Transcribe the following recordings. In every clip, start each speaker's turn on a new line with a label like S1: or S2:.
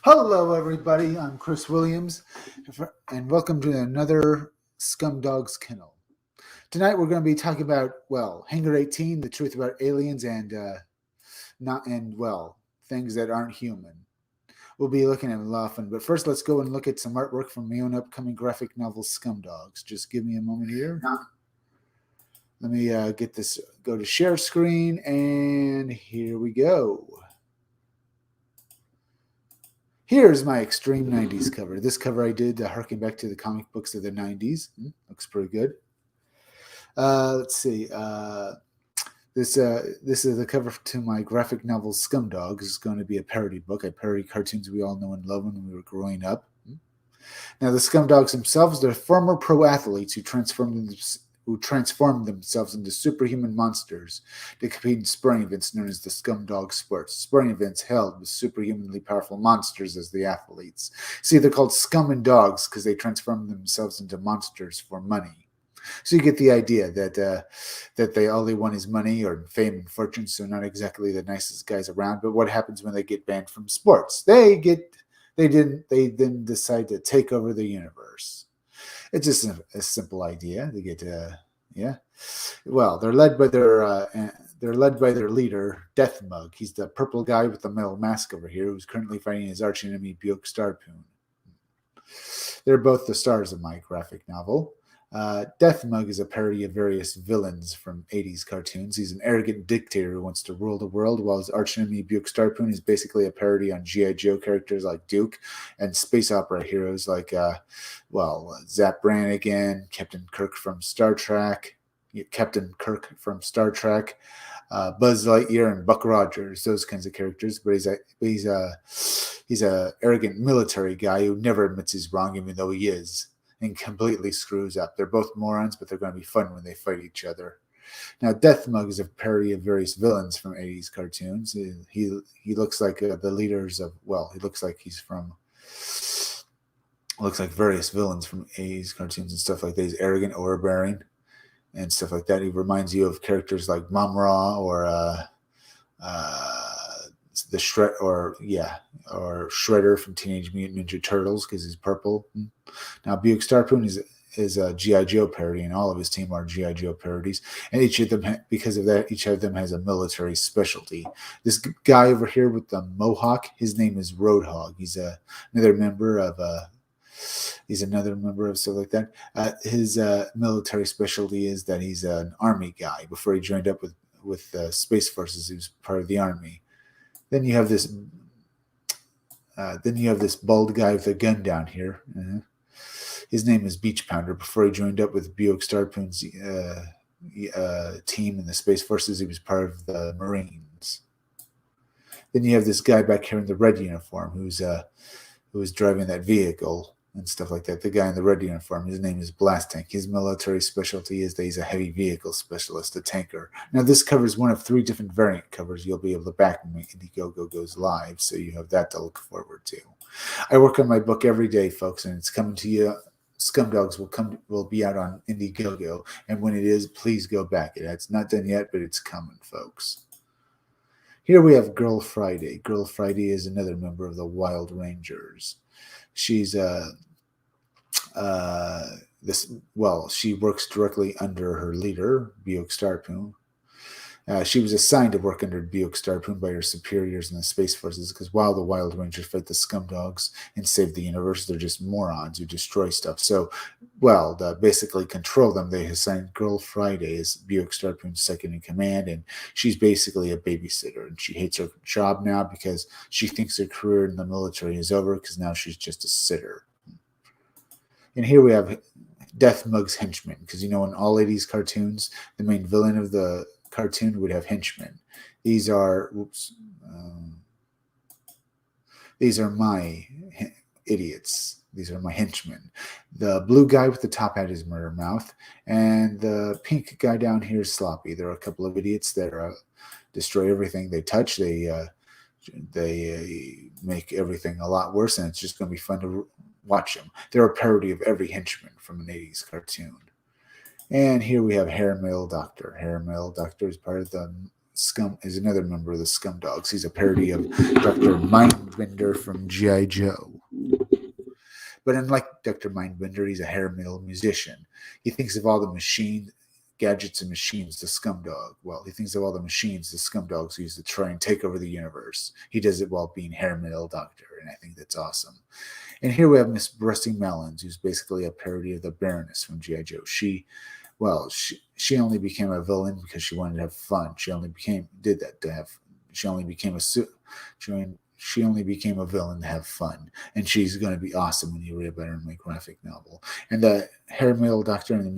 S1: Hello, everybody. I'm Chris Williams, and welcome to another Scumdog's Kennel. Tonight, we're going to be talking about Hangar 18, the truth about aliens, and things that aren't human. We'll be looking at a lot of fun, but first, let's go and look at some artwork from my own upcoming graphic novel, Scumdogs. Just give me a moment here. Let me get this. Go to share screen, and here we go. Here's my extreme 90s cover. This cover I did harking back to the comic books of the 90s. Looks pretty good. Let's see. This is the cover to my graphic novel Scumdogs. It's going to be a parody book. I parody cartoons we all know and love when we were growing up. Now, the Scumdogs themselves, they're former pro athletes who transformed themselves into superhuman monsters to compete in sporting events known as the Scumdog Sports. Sporting events held with superhumanly powerful monsters as the athletes. See, they're called scum and dogs because they transform themselves into monsters for money. So you get the idea that all they want is money or fame and fortune, so not exactly the nicest guys around. But what happens when they get banned from sports? They then decide to take over the universe. It's just a simple idea. They get Well, they're led by their leader, Death Mug. He's the purple guy with the metal mask over here, who's currently fighting his archenemy Buick Starpoon. They're both the stars of my graphic novel. Death Mug is a parody of various villains from 80s cartoons. He's an arrogant dictator who wants to rule the world, while his archenemy Buick Starpoon is basically a parody on G.I. Joe characters like Duke and space opera heroes like, Zap Brannigan, Captain Kirk from Star Trek, Buzz Lightyear, and Buck Rogers, those kinds of characters. But he's a arrogant military guy who never admits he's wrong, even though he is, and completely screws up. They're both morons, but they're going to be fun when they fight each other. Now, Death Mug is a parody of various villains from 80s cartoons. He looks like the leaders of, he looks like he's from, various villains from 80s cartoons and stuff like that. He's arrogant, overbearing, and stuff like that. He reminds you of characters like Mom-Ra or the Shredder from Teenage Mutant Ninja Turtles because he's purple. Now, Buick Starpoon is a G.I. Joe parody, and all of his team are G.I. Joe parodies. And each of them, because of that, each of them has a military specialty. This guy over here with the mohawk, his name is Roadhog. He's another member of stuff like that. His military specialty is that he's an army guy. Before he joined up with Space Forces, he was part of the army. Then you have this bald guy with a gun down here. His name is Beach Pounder. Before he joined up with Buick Starpoon's team in the Space Forces, he was part of the Marines. Then you have this guy back here in the red uniform who is driving that vehicle and stuff like that. The guy in the red uniform, his name is Blast Tank. His military specialty is that he's a heavy vehicle specialist, a tanker. Now, this covers one of 3 different variant covers you'll be able to back when Indiegogo goes live, so you have that to look forward to. I work on my book every day, folks, and it's coming to you. Scumdogs will be out on Indiegogo, and when it is, please go back it. It's not done yet, but it's coming, folks. Here we have Girl Friday. Girl Friday is another member of the Wild Rangers. She's she works directly under her leader, Buick Starpoon. She was assigned to work under Buick Starpoon by her superiors in the Space Forces because while the Wild Rangers fight the Scumdogs and save the universe, they're just morons who destroy stuff. So, to basically control them, they assigned Girl Friday as Buick Starpoon's second in command, and she's basically a babysitter, and she hates her job now because she thinks her career in the military is over because now she's just a sitter. And here we have Death Mug's henchmen, because in all 80s cartoons, the main villain of the cartoon would have henchmen. These are my idiots. These are my henchmen. The blue guy with the top hat is Murder Mouth, and the pink guy down here is Sloppy. There are a couple of idiots that destroy everything they touch. They make everything a lot worse, and it's just going to be fun to watch them. They're a parody of every henchman from an 80s cartoon. And here we have Hair Mail Doctor. Hair Mail Doctor is part of the Scum is another member of the Scum Dogs. He's a parody of Dr. Mindbender from G.I. Joe. But unlike Dr. Mindbender, he's a hair metal musician. He thinks of all the machine gadgets and machines, the Scum Dog. Well, he thinks of all the machines the Scum Dogs use to try and take over the universe. He does it while being hair metal doctor, and I think that's awesome. And here we have Miss Rusty Melons, who's basically a parody of the Baroness from G.I. Joe. She only became a villain because she wanted to have fun. She only became a villain to have fun, and she's going to be awesome when you read about her in my graphic novel. And the hair metal doctor and the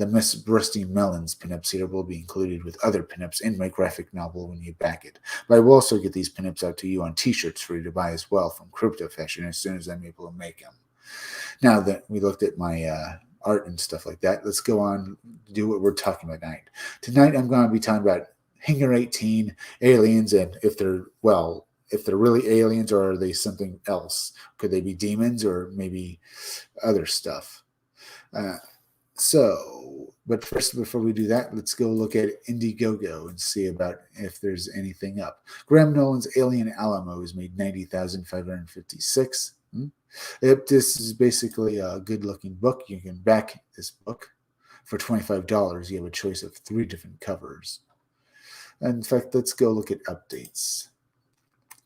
S1: Miss Rusty Melons pinups here will be included with other pinups in my graphic novel when you back it. But I will also get these pinups out to you on T-shirts for you to buy as well from Crypto Fashion as soon as I'm able to make them. Now that we looked at my art and stuff like that, let's go on to do what we're talking about tonight. Tonight I'm going to be talking about Hangar 18, aliens, and if they're really aliens or are they something else? Could they be demons or maybe other stuff? But first, before we do that, let's go look at Indiegogo and see about if there's anything up. Graham Nolan's Alien Alamo has made $90,556. Yep, this is basically a good-looking book. You can back this book for $25. You have a choice of 3 different covers. And in fact, let's go look at updates.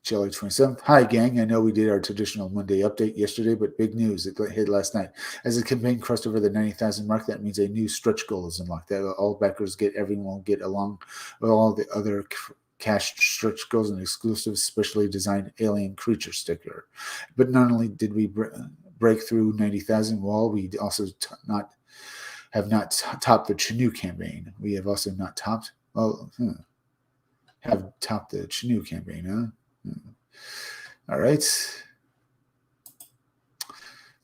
S1: July 27th. Hi, gang. I know we did our traditional Monday update yesterday, but big news. It hit last night. As the campaign crossed over the 90,000 mark, that means a new stretch goal is unlocked. That all backers everyone will get along with all the other cash stretch goals and exclusive specially designed alien creature sticker. But not only did we break through 90,000 wall, we also have not topped the Chinook campaign. We have also not topped the Chinook campaign, huh? All right.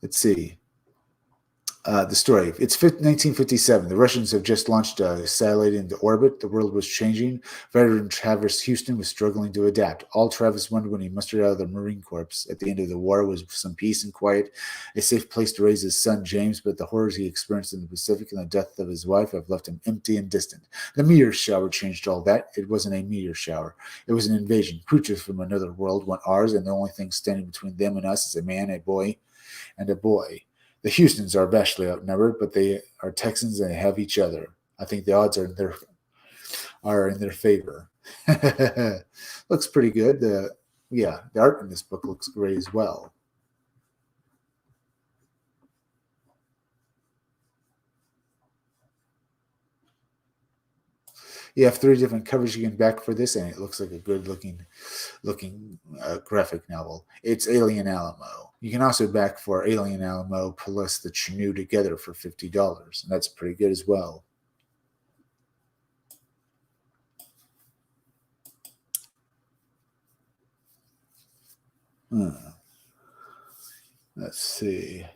S1: Let's see. The story. It's 1957. The Russians have just launched a satellite into orbit. The world was changing. Veteran Travis Houston was struggling to adapt. All Travis wanted when he mustered out of the Marine Corps at the end of the war was some peace and quiet, a safe place to raise his son James, but the horrors he experienced in the Pacific and the death of his wife have left him empty and distant. The meteor shower changed all that. It wasn't a meteor shower. It was an invasion. Creatures from another world want ours, and the only thing standing between them and us is a man, a boy, and a boy. The Houstons are vastly outnumbered, but they are Texans and they have each other. I think the odds are in their favor. Looks pretty good. The art in this book looks great as well. You have 3 different covers you can back for this, and it looks like a good looking graphic novel. It's Alien Alamo. You can also back for Alien Alamo plus the Chinook together for $50, and that's pretty good as well. Let's see.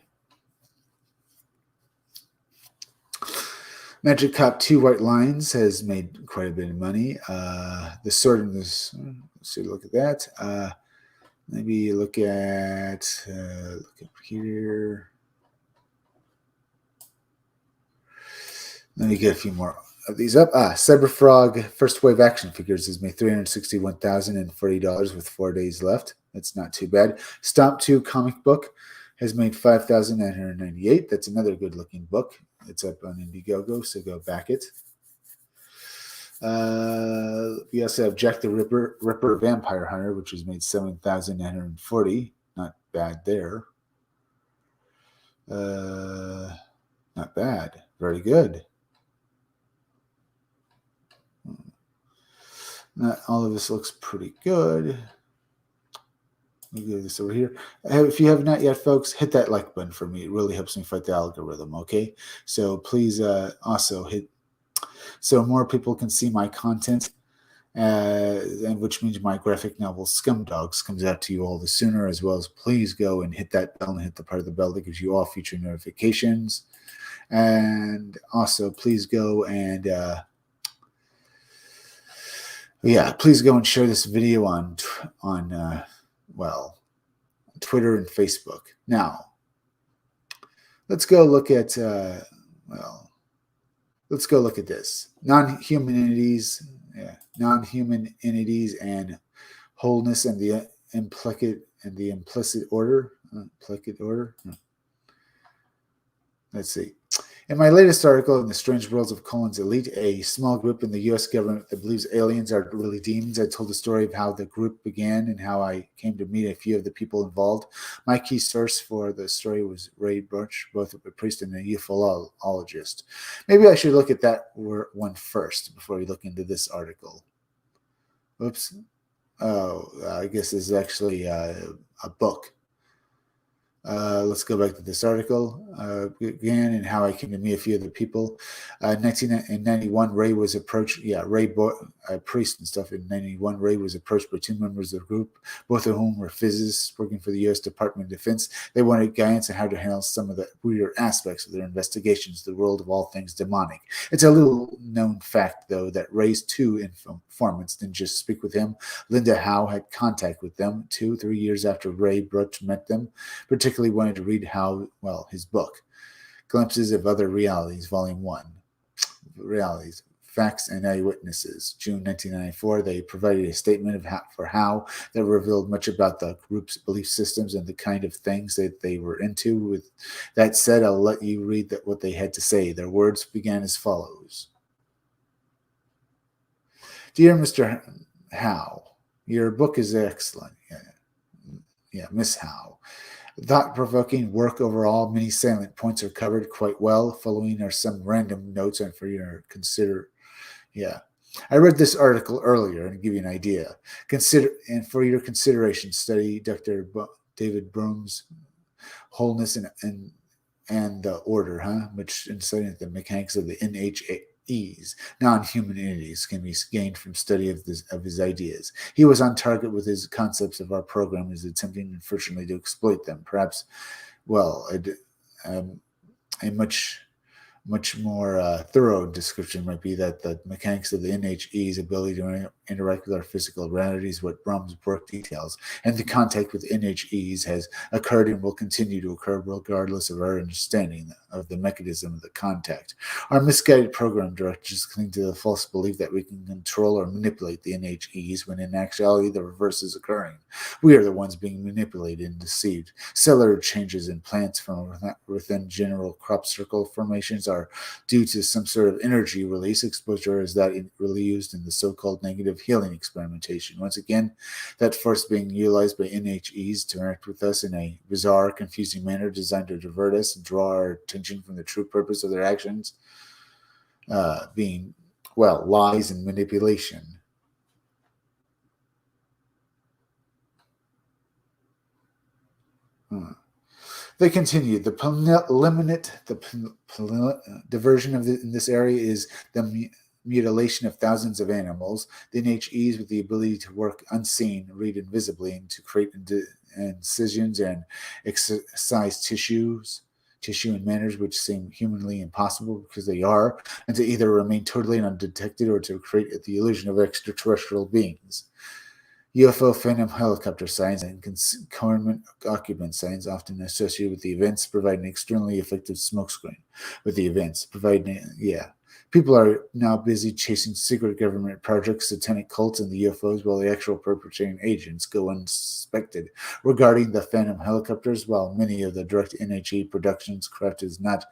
S1: Magic Cop 2 White Lines has made quite a bit of money. The Sword in this, let's see, look at that. Maybe look up here. Let me get a few more of these up. Cyberfrog First Wave Action Figures has made $361,040 with 4 days left. That's not too bad. Stomp 2 Comic Book has made $5,998. That's another good-looking book. It's up on Indiegogo, so go back it. We also have Jack the Ripper Vampire Hunter, which has made $7,940. Not bad there. Not bad. Very good. Not all of this looks pretty good. Let me do this over here. If you have not yet, folks, hit that like button for me. It really helps me fight the algorithm, okay? So please also hit so more people can see my content, and which means my graphic novel Scum Dogs comes out to you all the sooner, as well as please go and hit that bell and hit the part of the bell that gives you all future notifications. And also please go and please go and share this video on Twitter and Facebook. Now, let's go look at let's go look at this. Non-human entities yeah, non-human entities and wholeness and the implicit order. Implicit order. Let's see. In my latest article, In the Strange Worlds of Colin's Elite, a small group in the U.S. government that believes aliens are really demons, I told the story of how the group began and how I came to meet a few of the people involved. My key source for the story was Ray Birch, both a priest and a ufologist. Maybe I should look at that one first before we look into this article. Oops. Oh, I guess this is actually a book. Let's go back to this article again and how I came to meet a few of the people. 1991, Ray was approached. Yeah, priest and stuff. In 91, Ray was approached by two members of the group, both of whom were physicists working for the U.S. Department of Defense. They wanted guidance on how to handle some of the weirder aspects of their investigations, the world of all things demonic. It's a little known fact, though, that Ray's two informants didn't just speak with him. Linda Howe had contact with them 2-3 years after Ray Birch met them, particularly wanted to read his book, Glimpses of Other Realities, Volume 1, Realities, Facts and Eyewitnesses, June 1994. They provided a statement of how that revealed much about the group's belief systems and the kind of things that they were into. With that said, I'll let you read what they had to say. Their words began as follows. Dear Mr. Howe, your book is excellent. Yeah, Miss Howe. Thought-provoking work overall. Many salient points are covered quite well. Following are some random notes and for your consider. Yeah, I read this article earlier and give you an idea. For your consideration, study Dr. David Broom's Wholeness and the Order, which in studying the mechanics of the NHEs, non-human entities, can be gained from study of his ideas. He was on target with his concepts of our program, is attempting, unfortunately, to exploit them. Perhaps, a much more thorough description might be that the mechanics of the NHE's ability to interact with our physical realities, what Brahm's work details, and the contact with NHE's has occurred and will continue to occur regardless of our understanding of the mechanism of the contact. Our misguided program directors cling to the false belief that we can control or manipulate the NHE's when in actuality the reverse is occurring. We are the ones being manipulated and deceived. Cellular changes in plants from within general crop circle formations are due to some sort of energy release exposure, as that really used in the so-called negative healing experimentation. Once again, that force being utilized by NHEs to interact with us in a bizarre, confusing manner designed to divert us and draw our attention from the true purpose of their actions, being lies and manipulation. They continued. The diversion in this area is the mutilation of thousands of animals. The NHEs, with the ability to work unseen, read invisibly, and to create incisions and excise tissue in manners which seem humanly impossible because they are, and to either remain totally undetected or to create the illusion of extraterrestrial beings. UFO phantom helicopter signs and concurrent occupant signs, often associated with the events, provide an extremely effective smokescreen with the events. People are now busy chasing secret government projects, satanic cults, and the UFOs, while the actual perpetrating agents go unsuspected. Regarding the phantom helicopters, while many of the direct NHE productions craft is not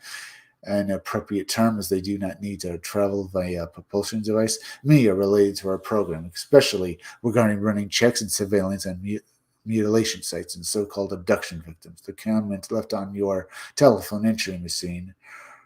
S1: an appropriate term, as they do not need to travel via propulsion device, many are related to our program, especially regarding running checks and surveillance on mutilation sites and so-called abduction victims. The comment left on your telephone entry machine,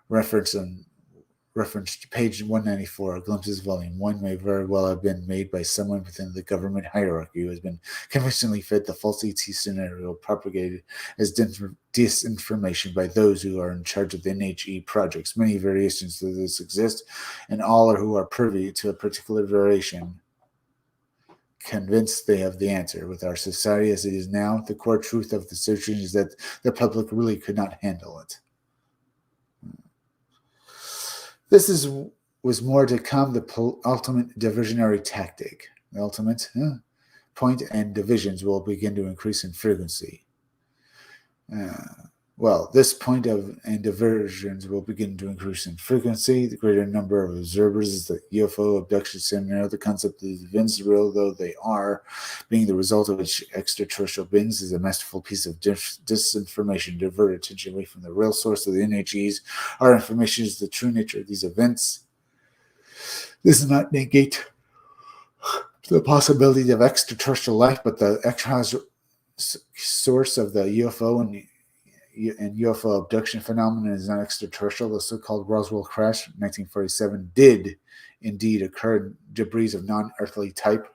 S1: referenced to page 194, Glimpses Volume 1, may very well have been made by someone within the government hierarchy who has been convincingly fed the false ET scenario propagated as disinformation by those who are in charge of the NHE projects. Many variations of this exist, and all who are privy to a particular variation convinced they have the answer. With our society as it is now, the core truth of the situation is that the public really could not handle it. This was more to come the ultimate diversionary tactic. The ultimate point and divisions will begin to increase in frequency. Well, this point of and diversions will begin to increase in frequency. The greater number of observers is the UFO abduction scenario. The concept of events, real though they are, being the result of extraterrestrial beings, is a masterful piece of disinformation to divert attention away from the real source of the NHEs. Our information is the true nature of these events. This does not negate the possibility of extraterrestrial life, but the extra source of the UFO and UFO abduction phenomenon is not extraterrestrial. The so-called Roswell crash in 1947 did indeed occur. Debris of non-earthly type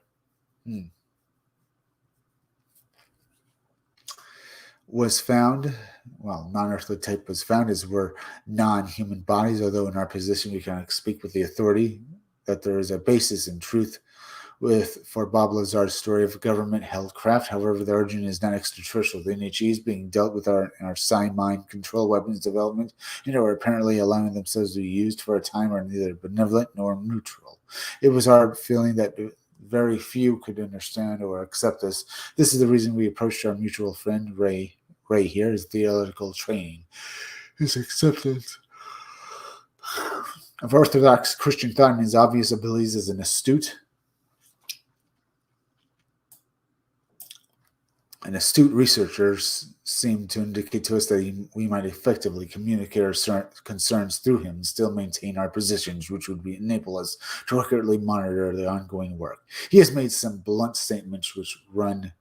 S1: was found. Well, non-earthly type was found as were non-human bodies, although in our position we cannot speak with the authority that there is a basis in truth for Bob Lazar's story of government-held craft. However, the origin is not extraterrestrial. The NHEs being dealt with in our psi-mind control weapons development and are apparently allowing themselves to be used for a time are neither benevolent nor neutral. It was our feeling that very few could understand or accept this. This is the reason we approached our mutual friend, Ray here, his theological training, his acceptance of Orthodox Christian thought and his obvious abilities as an astute researchers seem to indicate to us that we might effectively communicate our concerns through him and still maintain our positions, which would enable us to accurately monitor the ongoing work. He has made some blunt statements which run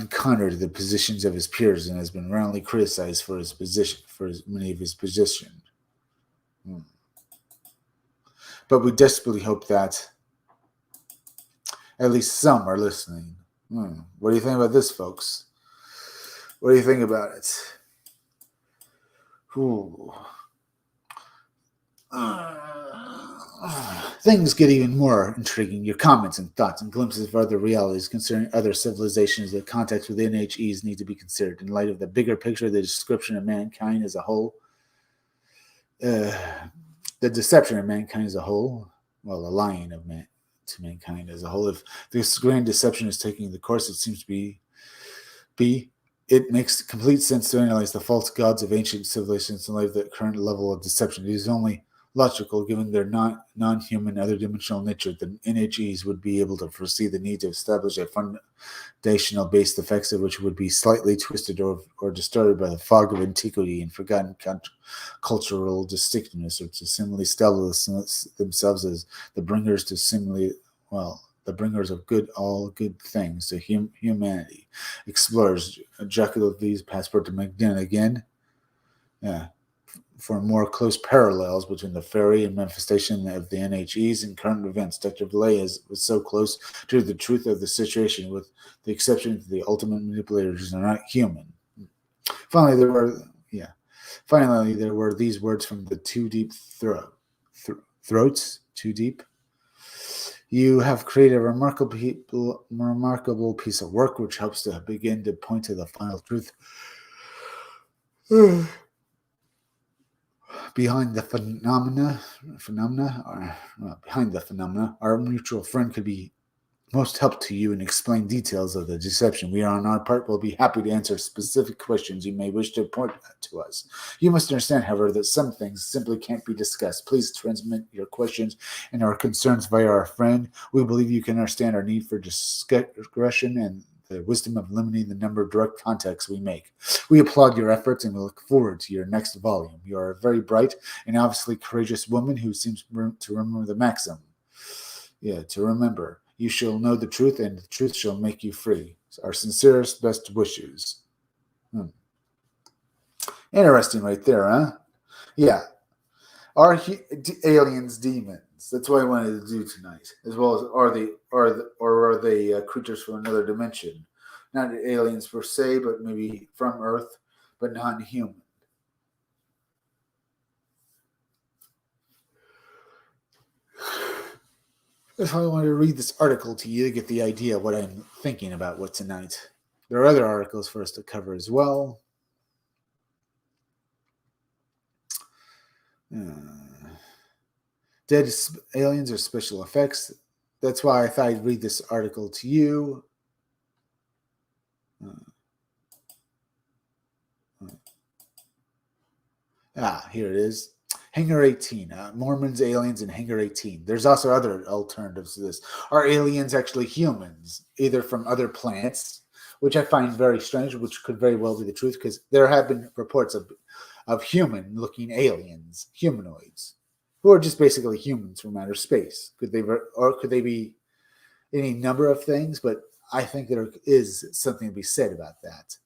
S1: counter to the positions of his peers and has been roundly criticized for many of his positions. But we desperately hope that at least some are listening. What do you think about this, folks? What do you think about it? Things get even more intriguing. Your comments and thoughts and glimpses of other realities concerning other civilizations, the context with NHEs need to be considered in light of the bigger picture, the description of mankind as a whole. The deception of mankind as a whole, well, the lying to mankind as a whole. If this grand deception is taking the course it seems to be, it makes complete sense to analyze the false gods of ancient civilizations in light of the current level of deception. It is only logical, given their non-human, other-dimensional nature, that NHEs would be able to foresee the need to establish a foundational base, the effects of which would be slightly twisted or distorted by the fog of antiquity and forgotten cultural distinctness, or to similarly establish themselves as the bringers of all good things to humanity. Explorers ejaculated these passport to McDin again. Yeah. For more close parallels between the fairy and manifestation of the NHEs and current events. Dr. Valle was so close to the truth of the situation, with the exception that the ultimate manipulators are not human. Finally, there were these words from the Too Deep Throats. Too Deep. You have created a remarkable piece of work which helps to begin to point to the final truth. Behind the phenomena, our mutual friend could be most help to you and explain details of the deception. We, on our part, will be happy to answer specific questions you may wish to point to us. You must understand, however, that some things simply can't be discussed. Please transmit your questions and our concerns via our friend. We believe you can understand our need for discretion and the wisdom of limiting the number of direct contacts we make. We applaud your efforts and we look forward to your next volume. You are a very bright and obviously courageous woman who seems to remember the maxim. To remember. You shall know the truth, and the truth shall make you free. Our sincerest best wishes. Interesting right there, huh? Yeah. Are aliens demons? That's what I wanted to do tonight. As well as are they creatures from another dimension? Not aliens per se, but maybe from Earth, but non-human. That's why I wanted to read this article to you to get the idea of what I'm thinking about what tonight. There are other articles for us to cover as well. Dead aliens or special effects. That's why I thought I'd read this article to you. Uh, Here it is. Hangar 18, Mormons, aliens, and Hangar 18. There's also other alternatives to this. Are aliens actually humans, either from other planets, which I find very strange, which could very well be the truth, because there have been reports of human-looking aliens, humanoids, who are just basically humans from outer space. Could they be any number of things? But I think there is something to be said about that.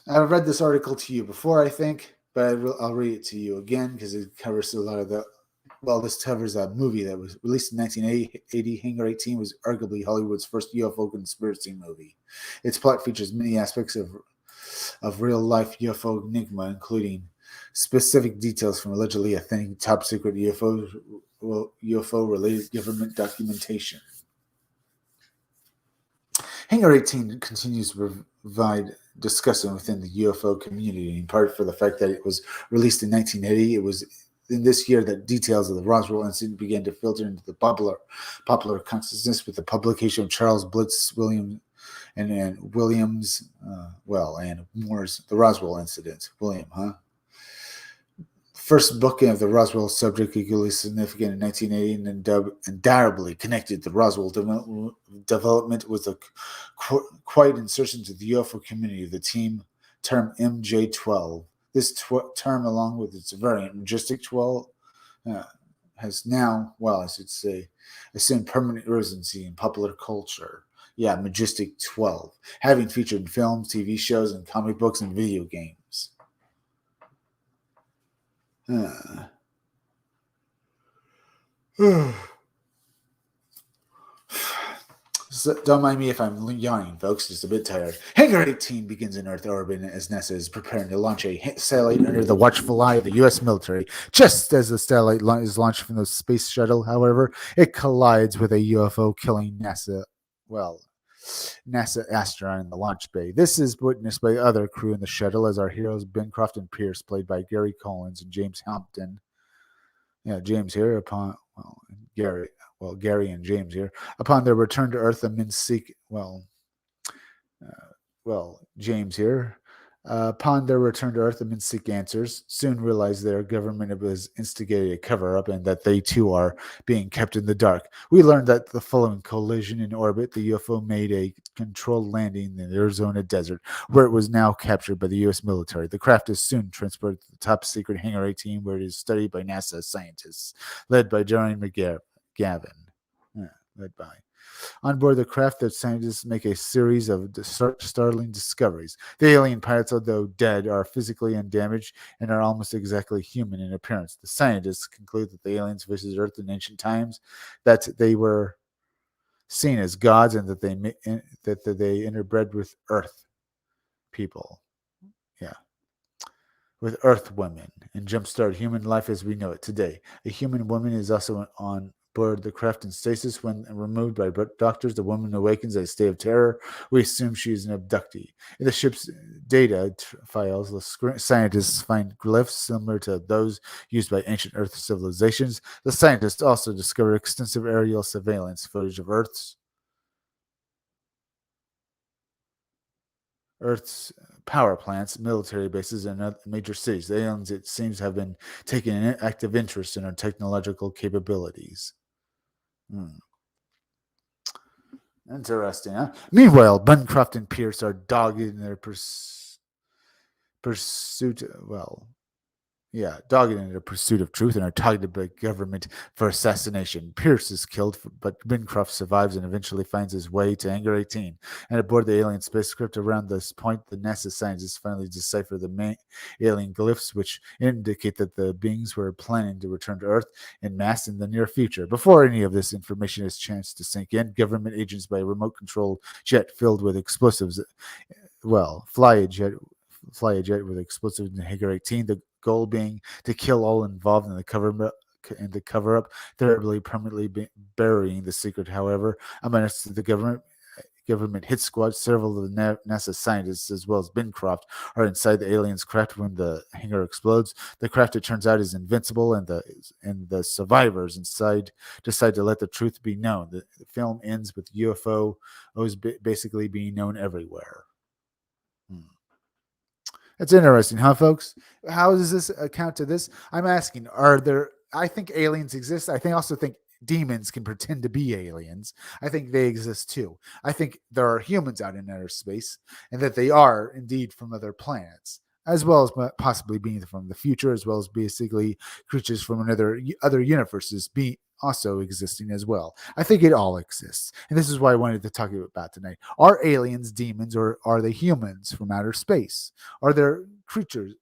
S1: I've read this article to you before, I think, but I'll read it to you again because it covers a lot of the. Well, this covers a movie that was released in 1980. Hangar 18 was arguably Hollywood's first UFO conspiracy movie. Its plot features many aspects of real life UFO enigma, including specific details from allegedly authentic top secret UFO related government documentation. Hangar 18 continues to provide discussion within the UFO community, in part for the fact that it was released in 1980. It was in this year that details of the Roswell incident began to filter into the popular consciousness with the publication of Charles Blitz Williams and Williams, and Moore's The Roswell Incident. William, huh? First book of the Roswell subject, equally significant in 1980, and undoubtedly connected to Roswell development with a quiet insertion to the UFO community, the team term MJ12. This term, along with its variant Majestic 12, uh, has now, I should say, assumed permanent residency in popular culture. Yeah, Majestic 12, having featured in films, TV shows, and comic books and video games. Uh, So don't mind me if I'm yawning, folks. Just a bit tired. Hangar 18 begins in Earth orbit as NASA is preparing to launch a satellite under the watchful eye of the U.S. military. Just as the satellite is launched from the space shuttle, however, it collides with a UFO, killing NASA astronaut in the launch bay. This is witnessed by other crew in the shuttle as our heroes Bencroft and Pierce, played by Gary Collins and James Hampton. Yeah, James here Gary. Gary and James here. Upon their return to Earth, the men seek. James here. Upon their return to Earth, the men seek answers. Soon realize their government has instigated a cover-up and that they too are being kept in the dark. We learned that the following collision in orbit, the UFO made a controlled landing in the Arizona desert, where it was now captured by the U.S. military. The craft is soon transported to the top secret Hangar 18, where it is studied by NASA scientists, led by Jerry McGavin. Led by. On board the craft, the scientists make a series of startling discoveries. The alien pilots, although dead, are physically undamaged and are almost exactly human in appearance. The scientists conclude that the aliens visited Earth in ancient times, that they were seen as gods, and that they interbred with Earth people. Yeah. With Earth women and jumpstart human life as we know it today. A human woman is also on board the craft in stasis. When removed by doctors, the woman awakens a state of terror. We assume she is an abductee. In the ship's data files, the scientists find glyphs similar to those used by ancient Earth civilizations. The scientists also discovered extensive aerial surveillance footage of Earth's power plants, military bases, and other major cities. The aliens, it seems, have been taking an active interest in our technological capabilities. Hmm. Interesting, huh? Meanwhile, Buncroft and Pierce are dogged in their pursuit. Dogged in their pursuit of truth and are targeted by government for assassination. Pierce is killed, but Bencroft survives and eventually finds his way to Hangar 18. And aboard the alien spacecraft, around this point, the NASA scientists finally decipher the main alien glyphs, which indicate that the beings were planning to return to Earth en masse in the near future. Before any of this information has chanced to sink in, government agents by a remote-controlled jet filled with explosives, fly a jet with explosives in Hangar 18. The goal being to kill all involved in the cover up, thoroughly permanently burying the secret. However, unbeknownst to the government, government hit squad. Several of the NASA scientists, as well as Bencroft, are inside the alien's craft when the hangar explodes. The craft, it turns out, is invincible, and the survivors inside decide to let the truth be known. The film ends with UFOs basically being known everywhere. Hmm. That's interesting, huh, folks? How does this account to this? I'm asking, are there, I think aliens exist. Also think demons can pretend to be aliens. I think they exist too. I think there are humans out in outer space and that they are indeed from other planets, as well as possibly being from the future, as well as basically creatures from other universes being also existing as well. I think it all exists. And this is why I wanted to talk about tonight. Are aliens demons, or are they humans from outer space? Are there creatures?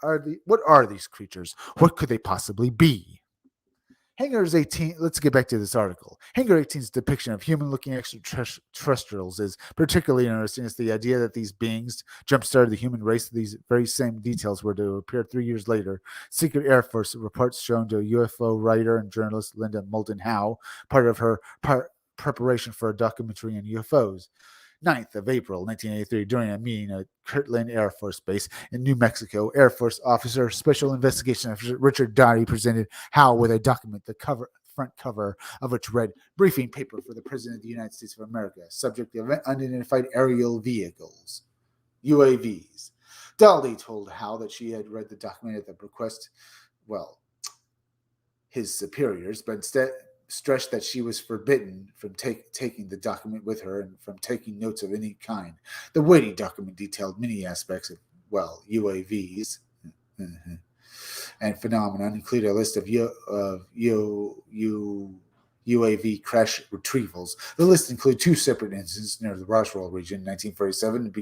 S1: What are these creatures? What could they possibly be? Hangar's 18, let's get back to this article. Hangar 18's depiction of human-looking extraterrestrials is particularly interesting. It's the idea that these beings jump-started the human race. These very same details were to appear 3 years later. Secret Air Force reports shown to UFO writer and journalist Linda Moulton Howe, part of her preparation for a documentary on UFOs. 9th of April, 1983, during a meeting at Kirtland Air Force Base in New Mexico. Air Force officer, Special Investigation Officer Richard Doty presented Howe with a document, the front cover of which read, "Briefing paper for the President of the United States of America, subject of unidentified aerial vehicles, UAVs." Doty told Howe that she had read the document at the request, his superiors, but instead stressed that she was forbidden from taking the document with her and from taking notes of any kind. The weighty document detailed many aspects of, UAVs and phenomenon, including a list of UAV crash retrievals. The list included 2 separate incidents near the Roswell region in 1947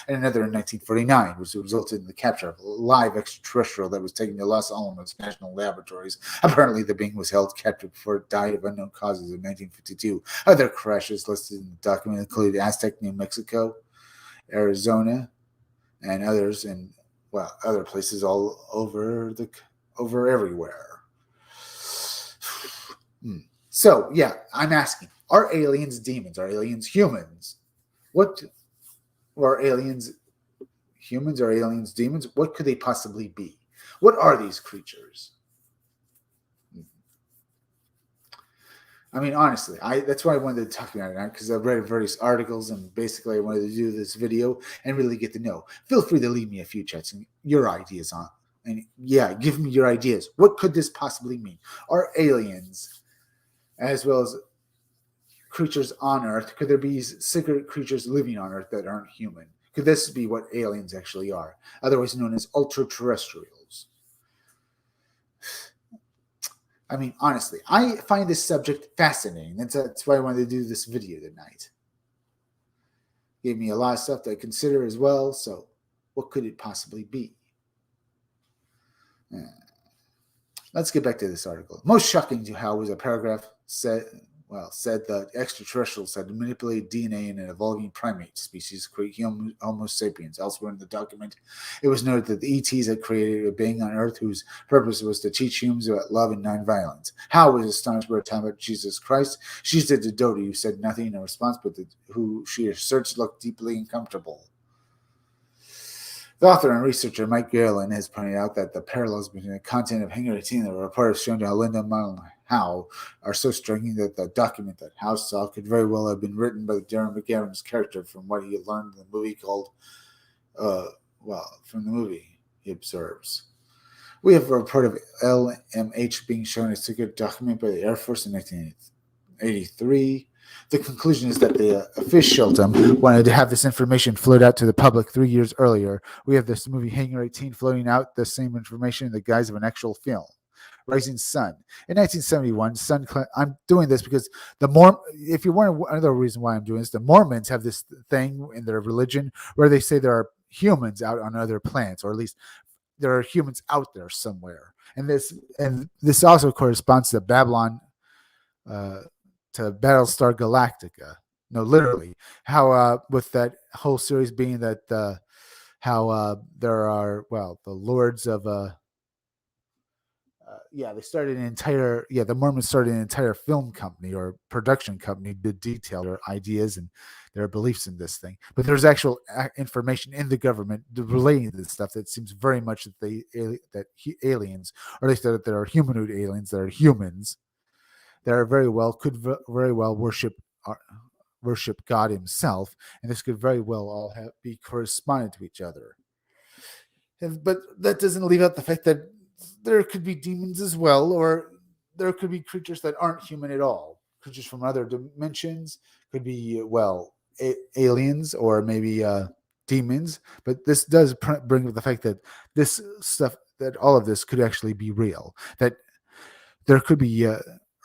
S1: and another in 1949, which resulted in the capture of a live extraterrestrial that was taken to Los Alamos National Laboratories. Apparently, the being was held captive before it died of unknown causes in 1952. Other crashes listed in the document included Aztec, New Mexico, Arizona, and others in other places all over everywhere. So, I'm asking, are aliens demons? Are aliens humans? What are aliens humans? Are aliens demons? What could they possibly be? What are these creatures? I mean, honestly, that's why I wanted to talk about it, because I've read various articles, and basically I wanted to do this video and really get to know. Feel free to leave me a few chats and your ideas on. And give me your ideas. What could this possibly mean? Are aliens, as well as creatures on Earth, could there be secret creatures living on Earth that aren't human? Could this be what aliens actually are, otherwise known as ultra-terrestrials? I mean, honestly, I find this subject fascinating. That's why I wanted to do this video tonight. Gave me a lot of stuff to consider as well. So, what could it possibly be? Let's get back to this article. Most shocking to Howe was a paragraph said that extraterrestrials had manipulated DNA in an evolving primate species to create Homo sapiens. Elsewhere in the document, it was noted that the ETs had created a being on Earth whose purpose was to teach humans about love and nonviolence. Howe was astonished by her time about Jesus Christ. She said to Doty, who said nothing in response, but who she asserts looked deeply uncomfortable. The author and researcher Mike Garland has pointed out that the parallels between the content of Hangar 18 and the report shown to Linda Moulton Howe are so striking that the document that Howe saw could very well have been written by Darren McGavran's character from what he learned in the movie from the movie, he observes. We have a report of LMH being shown a secret document by the Air Force in 1983. The conclusion is that the officialdom wanted to have this information float out to the public 3 years earlier. We have this movie Hangar 18 floating out the same information in the guise of an actual film. Rising Sun. In 1971, I'm doing this because if you're wondering another reason why I'm doing this, the Mormons have this thing in their religion where they say there are humans out on other planets, or at least there are humans out there somewhere. And this also corresponds to Babylon, to Battlestar Galactica. No, literally. How with that whole series being that how there are the lords of they started an entire the Mormons started an entire film company or production company to detail their ideas and their beliefs in this thing. But there's actual information in the government relating to this stuff that seems very much that aliens, or at least that there are humanoid aliens that are humans that are very well worship God Himself, and this could very well all be correspondent to each other. But that doesn't leave out the fact that there could be demons as well, or there could be creatures that aren't human at all. Creatures from other dimensions could be, aliens or maybe demons. But this does bring up the fact that this stuff, that all of this could actually be real. That there could be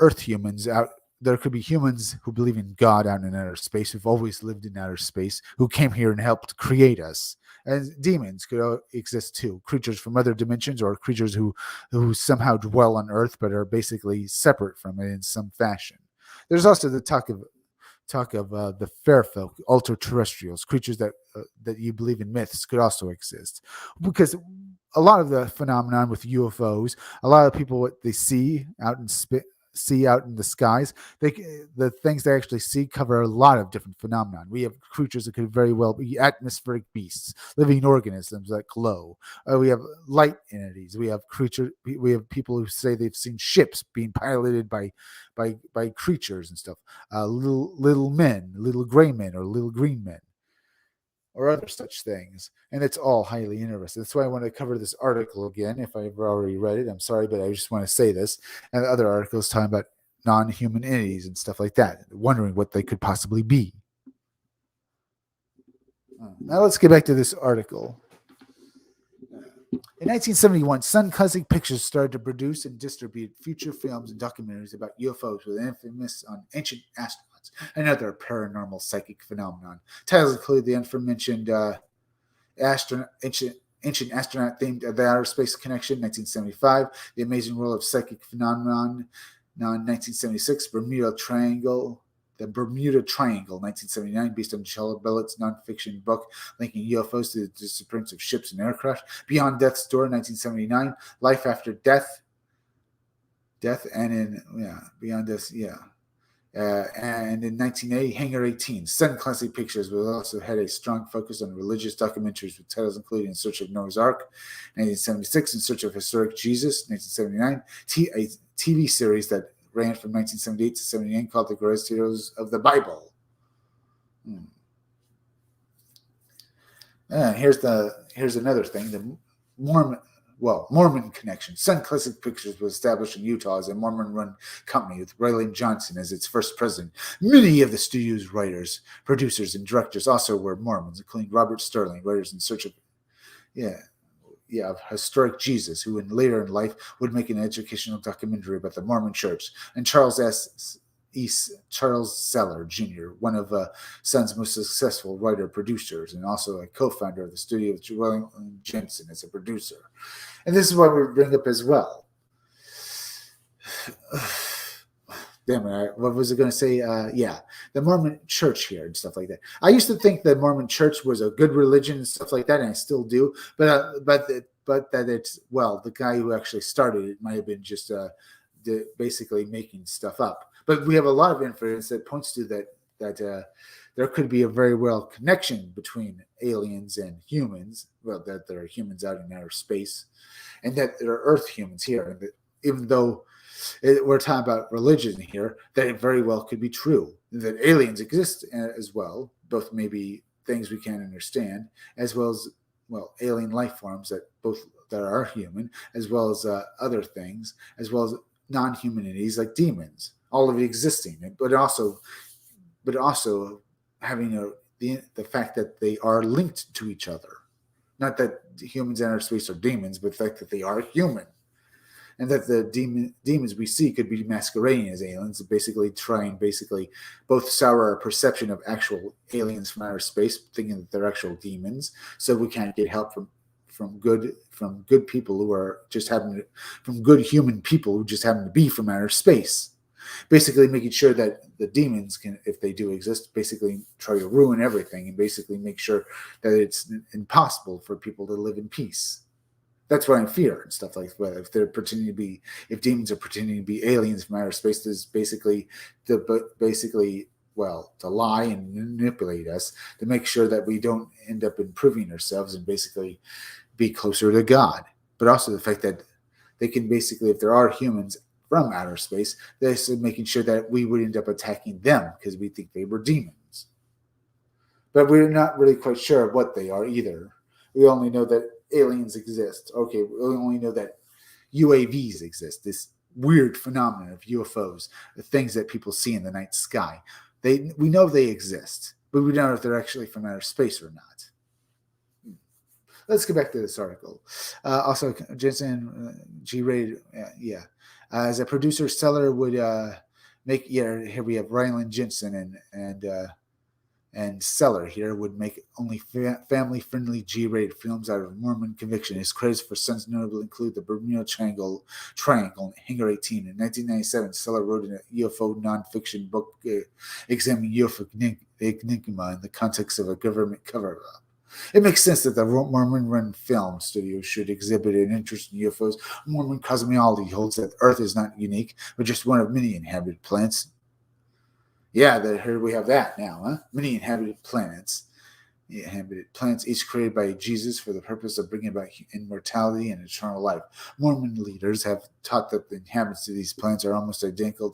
S1: Earth humans out. There could be humans who believe in God out in outer space, who've always lived in outer space, who came here and helped create us. And demons could exist too, creatures from other dimensions, or creatures who somehow dwell on Earth but are basically separate from it in some fashion. There's also the talk of the fair folk, ultra terrestrials, creatures that you believe in myths could also exist, because a lot of the phenomenon with UFOs, a lot of people what they see out in the skies, the things they actually see cover a lot of different phenomenon. We have creatures that could very well be atmospheric beasts, living organisms that glow. We have light entities. We have people who say they've seen ships being piloted by creatures and stuff. Little men, little gray men, or little green men, or other such things. And it's all highly interesting. That's why I want to cover this article again. If I've already read it, I'm sorry, but I just want to say this. And the other articles talking about non-human entities and stuff like that, wondering what they could possibly be. Now let's get back to this article. In 1971, Sun Classic Pictures started to produce and distribute feature films and documentaries about UFOs with an emphasis on ancient astronauts and other paranormal psychic phenomenon. Titles include the aforementioned ancient astronaut themed The Outer Space Connection, 1975, The Amazing World of Psychic Phenomenon, 1976, The Bermuda Triangle, 1979, based on Michelle Bellett's nonfiction book linking UFOs to the disappearance of ships and aircraft. Beyond Death's Door, 1979, Life After Death, Beyond Death, and in 1980, Hangar 18. Sun Classic Pictures will also had a strong focus on religious documentaries with titles including In Search of Noah's Ark, 1976, In Search of Historic Jesus, 1979, a TV series that ran from 1978 to 79 called The Greatest Heroes of the Bible. Here's another thing. The Mormon Connection. Sun Classic Pictures was established in Utah as a Mormon-run company with Raylan Johnson as its first president. Many of the studio's writers, producers, and directors also were Mormons, including Robert Sterling, writers In Search of Historic Jesus, who later in life would make an educational documentary about the Mormon Church, and Charles Seller Jr., one of Sun's most successful writer-producers, and also a co-founder of the studio with Raylan Jensen as a producer. And this is what we bring up as well. Damn it, what was I going to say? The Mormon Church here and stuff like that. I used to think the Mormon Church was a good religion and stuff like that, and I still do. But that it's, the guy who actually started it might have been just basically making stuff up. But we have a lot of evidence that points to that there could be a very well connection between aliens and humans. Well, that there are humans out in outer space, and that there are Earth humans here. And that even though we're talking about religion here, that it very well could be true that aliens exist as well, both maybe things we can't understand, as well as alien life forms that are human, as well as other things, as well as non-human entities like demons, all of it existing, but also having the fact that they are linked to each other. Not that humans in outer space are demons, but the fact that they are human. And that the demons we see could be masquerading as aliens, basically both sour our perception of actual aliens from outer space, thinking that they're actual demons, so we can't get help from good people who are just from good human people who just happen to be from outer space. Basically making sure that the demons can, if they do exist, basically try to ruin everything and basically make sure that it's impossible for people to live in peace. That's what I fear and stuff like that. If they're pretending to be, if demons are pretending to be aliens from outer space, there's basically well, to lie and manipulate us to make sure that we don't end up improving ourselves and basically be closer to God. But also the fact that they can basically, if there are humans from outer space, they're making sure that we would end up attacking them because we think they were demons. But we're not really quite sure what they are either. We only know that aliens exist. Okay, we only know that UAVs exist, this weird phenomenon of UFOs, the things that people see in the night sky. We know they exist, but we don't know if they're actually from outer space or not. Let's get back to this article. Also, Jensen G-rated, yeah. As a producer, Seller would make. Yeah, here we have Ryland Jensen and Seller here would make only family-friendly G-rated films out of Mormon conviction. His credits for sons notably include The Bermuda Triangle, and Hangar 18. In 1997, Seller wrote a UFO nonfiction book examining UFO enigma in the context of a government cover-up. It makes sense that the Mormon-run film studio should exhibit an interest in UFOs. Mormon cosmology holds that Earth is not unique, but just one of many inhabited planets. Yeah, here we have that now, huh? Many inhabited planets. Inhabited planets, each created by Jesus for the purpose of bringing about immortality and eternal life. Mormon leaders have taught that the inhabitants of these planets are almost identical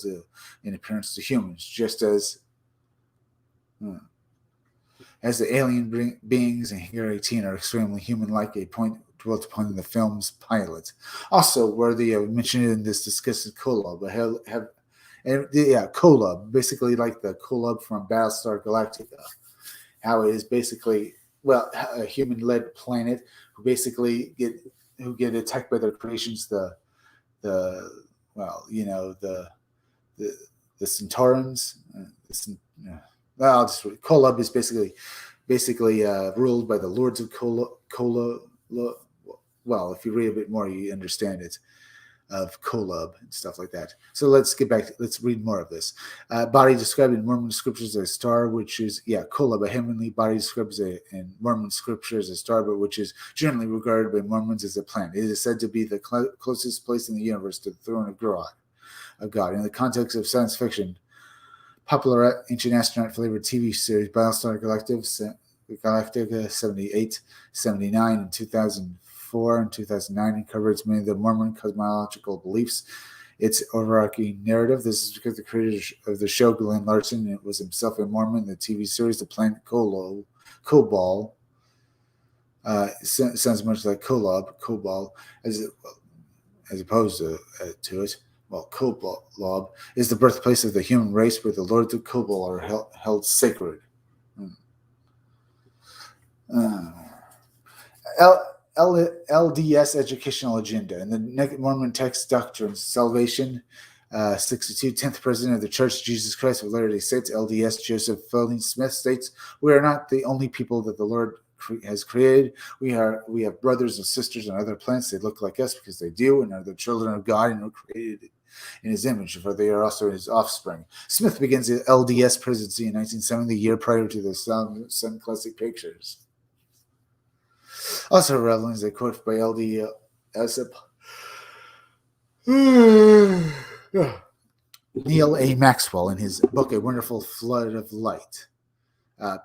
S1: in appearance to humans, just as the alien beings in Hangar 18 are extremely human-like, a point dwelt upon in the film's pilot. Also worthy of mentioning in this discussion, Kolob, Kolob, basically like the Kolob from Battlestar Galactica. How it is basically, well, a human-led planet who basically get attacked by their creations, the Centaurans. Kolob is basically ruled by the Lords of Kola. Well, if you read a bit more, you understand it. Of Kolob and stuff like that. So let's get back. Let's read more of this. Body described in Mormon scriptures as a star, which is Kolob, a heavenly body described in Mormon scriptures as a star, but which is generally regarded by Mormons as a planet. It is said to be the closest place in the universe to the throne of God. In the context of science fiction, popular ancient astronaut flavored TV series Battlestar Galactica 78, 79, and 2004 and 2009 incorporates many of the Mormon cosmological beliefs. Its overarching narrative. This is because the creator of the show, Glenn Larson, was himself a Mormon. The TV series, The Planet Kobal, sounds much like Kobal, as opposed to it. Well, Kobal is the birthplace of the human race, where the lords of Kobal are held sacred. LDS educational agenda and the Mormon text doctrines. Salvation, 62, 10th president of the Church, Jesus Christ of Latter-day Saints, LDS, Joseph Fielding Smith states, "We are not the only people that the Lord has created. We have brothers and sisters on other planets. They look like us because they do, and are the children of God and are created in His image, for they are also His offspring." Smith begins the LDS presidency in 1970, the year prior to the Sun Classic Pictures. Also relevant is a quote by LDS Neil A. Maxwell in his book A Wonderful Flood of Light.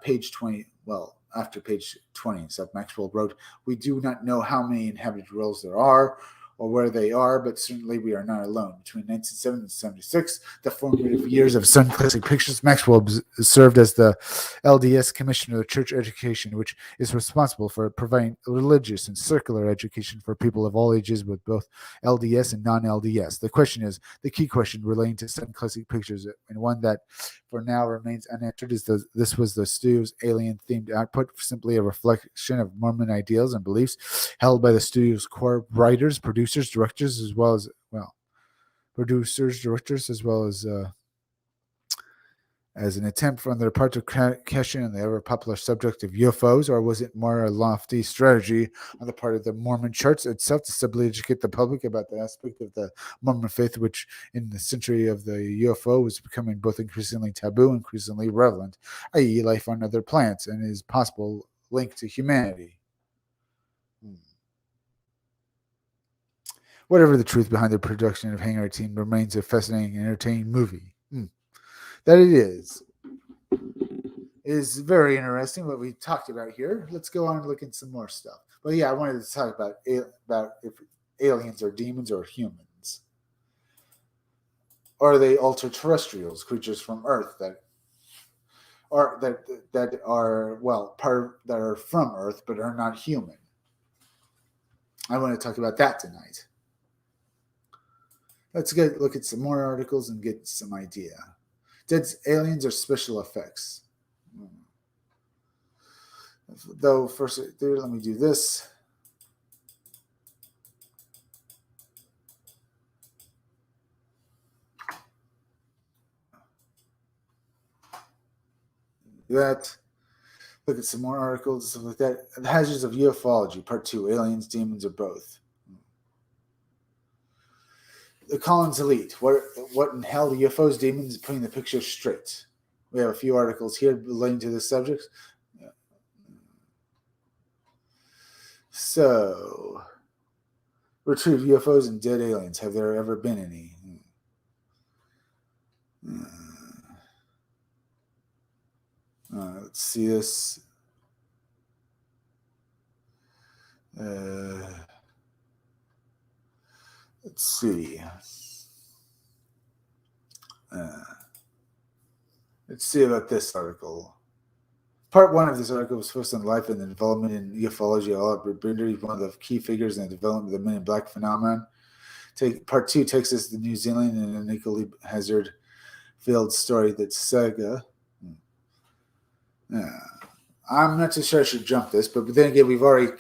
S1: Page 20, well, after page 20 and stuff, Maxwell wrote, "We do not know how many inhabited worlds there are or where they are, but certainly we are not alone." Between 1970 and 1976, the formative years of Sun Classic Pictures, Maxwell served as the LDS Commissioner of Church Education, which is responsible for providing religious and secular education for people of all ages with both LDS and non-LDS. The key question relating to Sun Classic Pictures, and one that for now remains unanswered, is this was the studio's alien-themed output simply a reflection of Mormon ideals and beliefs held by the studio's core writers, producers, directors, as well as an attempt on their part to cash in on the ever-popular subject of UFOs, or was it more a lofty strategy on the part of the Mormon Church itself to simply educate the public about the aspect of the Mormon faith, which in the century of the UFO was becoming both increasingly taboo and increasingly relevant, i.e. life on other planets and is possible link to humanity? Whatever the truth behind the production of Hangar 18 remains a fascinating and entertaining movie. That it is. It is very interesting what we talked about here. Let's go on and look at some more stuff. But yeah, I wanted to talk about if aliens are demons or humans. Are they ultra-terrestrials, creatures from Earth that are that are from Earth but are not human? I want to talk about that tonight. Let's look at some more articles and get some idea. Dead aliens or special effects? Though first, let me do this. That. Look at some more articles and stuff like that. The Hazards of UFOlogy, Part 2, Aliens, Demons, or Both. The Collins Elite, what in hell, the UFOs, demons, putting the picture straight. We have a few articles here relating to this subject. So, retrieve UFOs and dead aliens. Have there ever been any? Let's see this. Let's see. Let's see about this article. Part 1 of this article was focused on life and the development in ufology. Albert Binder, one of the key figures in the development of the Men in Black phenomenon. Part 2 takes us to New Zealand and an equally hazard-filled story that's Saga. I'm not too sure I should jump this, but then again, we've already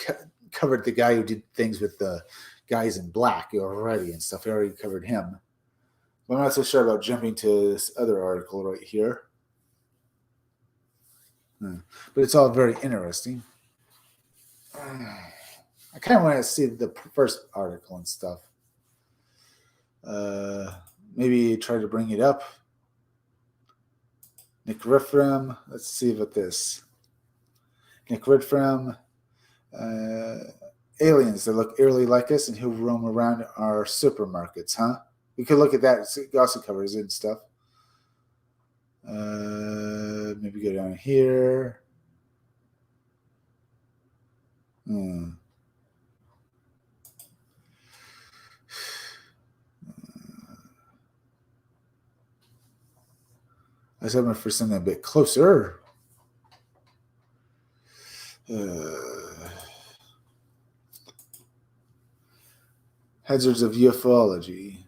S1: covered the guy who did things with the guys in black already and stuff. We already covered him. But I'm not so sure about jumping to this other article right here. But it's all very interesting. I kind of want to see the first article and stuff. Maybe try to bring it up. Nick Riffram. Let's see about this. Nick Riffram. Aliens that look eerily like us and who roam around our supermarkets, huh? We could look at that. It also covers it and stuff. Maybe go down here. I was hoping for something a bit closer. Hazards of ufology.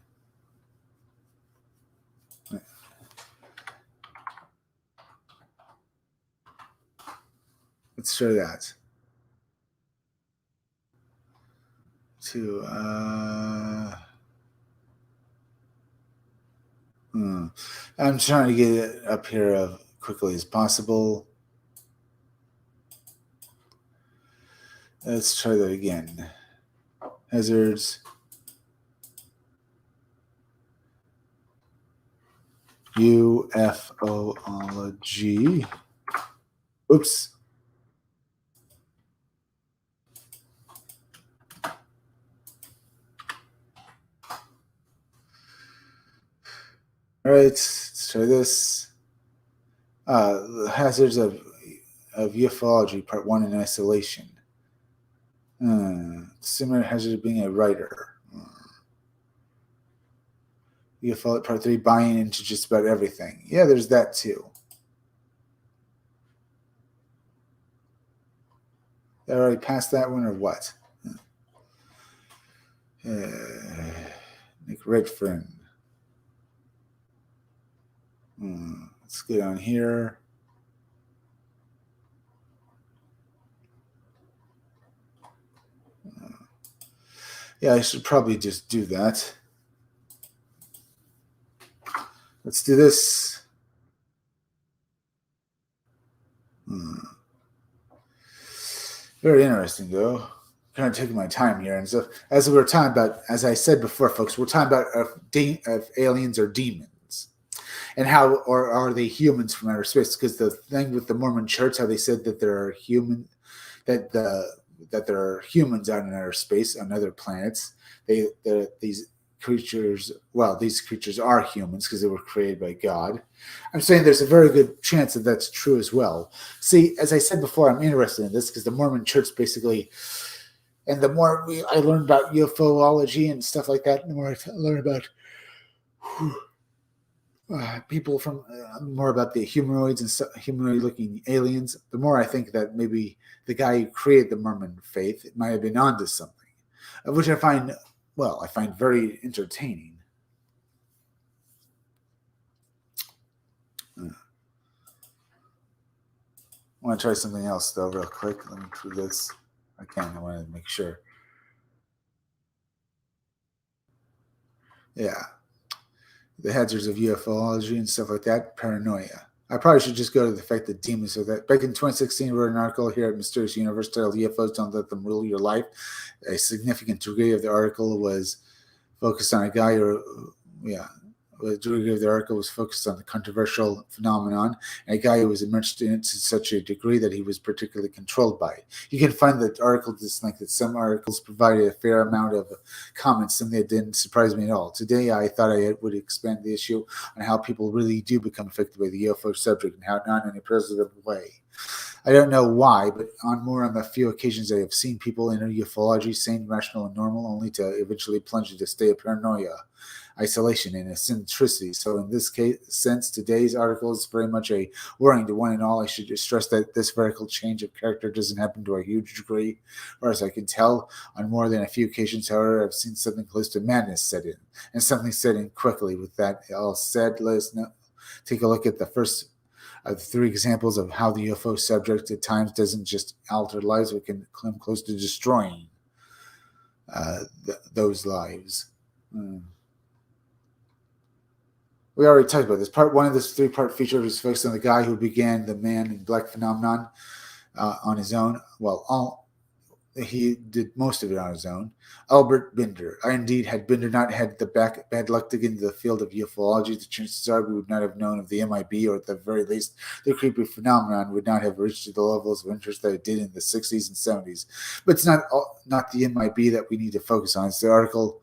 S1: Let's show that. I'm trying to get it up here as quickly as possible. Let's try that again. Hazards. UFOlogy. Oops. All right, let's try this. The hazards of ufology, part 1 in isolation. Similar hazard of being a writer. Ufology, part 3, buying into just about everything. Yeah, there's that too. Did I already passed that one or what? Nick Redfern. Let's get on here. Yeah, I should probably just do that. Let's do this. Very interesting, though. Kind of taking my time here. And so, as we were talking about, as I said before, folks, we're talking about if aliens or demons. And how, or are they humans from outer space? Because the thing with the Mormon Church, how they said that there are human, that the that there are humans out in outer space on other planets. These creatures, well, these creatures are humans because they were created by God. I'm saying there's a very good chance that that's true as well. See, as I said before, I'm interested in this because the Mormon Church basically, and the more I learn about UFOlogy and stuff like that, the more I learn about people from more about the humanoids and humanoid-looking aliens, the more I think that maybe the guy who created the Mormon faith might have been onto something, which I find very entertaining. I want to try something else though, real quick. Let me do this. I want to make sure. Yeah, the hazards of UFOlogy and stuff like that. Paranoia. I probably should just go to the fact that demons are that. Back in 2016, I wrote an article here at Mysterious Universe titled UFOs Don't Let Them Rule Your Life. A significant degree of the article was focused on a guy yeah, the majority of the article was focused on the controversial phenomenon and a guy who was immersed in it to such a degree that he was particularly controlled by it. You can find the article dislike that some articles provided a fair amount of comments, some that didn't surprise me at all. Today, I thought I would expand the issue on how people really do become affected by the UFO subject and how not in a positive way. I don't know why, but on a few occasions I have seen people in ufology sane, rational, and normal, only to eventually plunge into a state of paranoia, isolation, and eccentricity. So in this sense, today's article is very much a warning to one and all. I should just stress that this vertical change of character doesn't happen to a huge degree, or as I can tell, on more than a few occasions. However, I've seen something close to madness set in, and something set in quickly. With that all said, let us take a look at the first of the three examples of how the UFO subject at times doesn't just alter lives, but can come close to destroying those lives. We already talked about this. Part one of this three-part feature was focused on the guy who began the man in black phenomenon on his own. He did most of it on his own. Albert Binder. Indeed, had Binder not had the bad luck to get into the field of ufology, the chances are we would not have known of the MIB, or at the very least, the creepy phenomenon would not have reached the levels of interest that it did in the 60s and 70s. But it's not the MIB that we need to focus on. It's the article,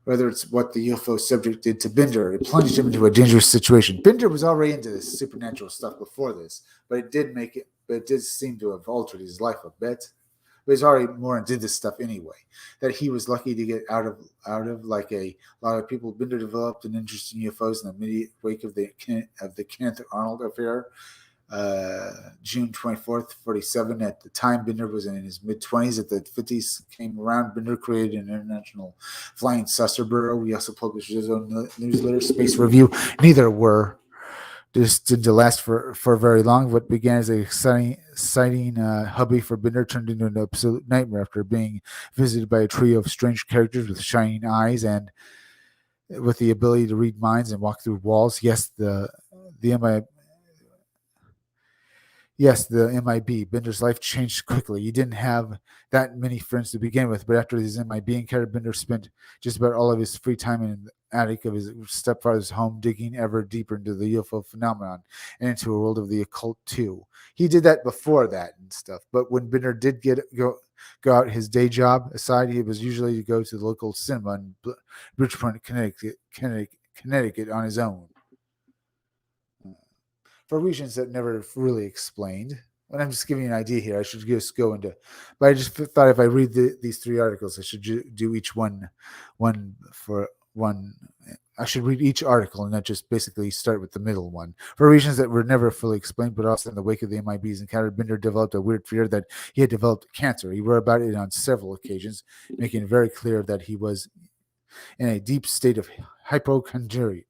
S1: whether it's what the UFO subject did to Binder. It plunged him into a dangerous situation. Binder was already into this supernatural stuff before this, but it did seem to have altered his life a bit. But he's already more into this stuff anyway. That he was lucky to get out of like a lot of people. Binder developed an interest in UFOs in the immediate wake of the Kenneth Arnold affair, June 24th, 47. At the time, Binder was in his mid-20s. At the 50s came around, Binder created an international flying saucer bureau. He also published his own newsletter, Space Review. Neither were destined to last for very long. What began as a exciting hobby for Binder turned into an absolute nightmare after being visited by a trio of strange characters with shining eyes and with the ability to read minds and walk through walls. The MIB. Binder's life changed quickly. He didn't have that many friends to begin with, but after his MIB encounter, Binder spent just about all of his free time in the attic of his stepfather's home, digging ever deeper into the UFO phenomenon and into a world of the occult too. He did that before that and stuff, but when Binder did go out his day job aside, he was usually to go to the local cinema in Bridgeport, Connecticut on his own, for reasons that never really explained. And I'm just giving you an idea here. I should just go into, but I just thought if I read these three articles, I should do each one for one. I should read each article and not just basically start with the middle one. For reasons that were never fully explained, but also in the wake of the MIB's encounter, Binder developed a weird fear that he had developed cancer. He wrote about it on several occasions, making it very clear that he was in a deep state of hypochondria.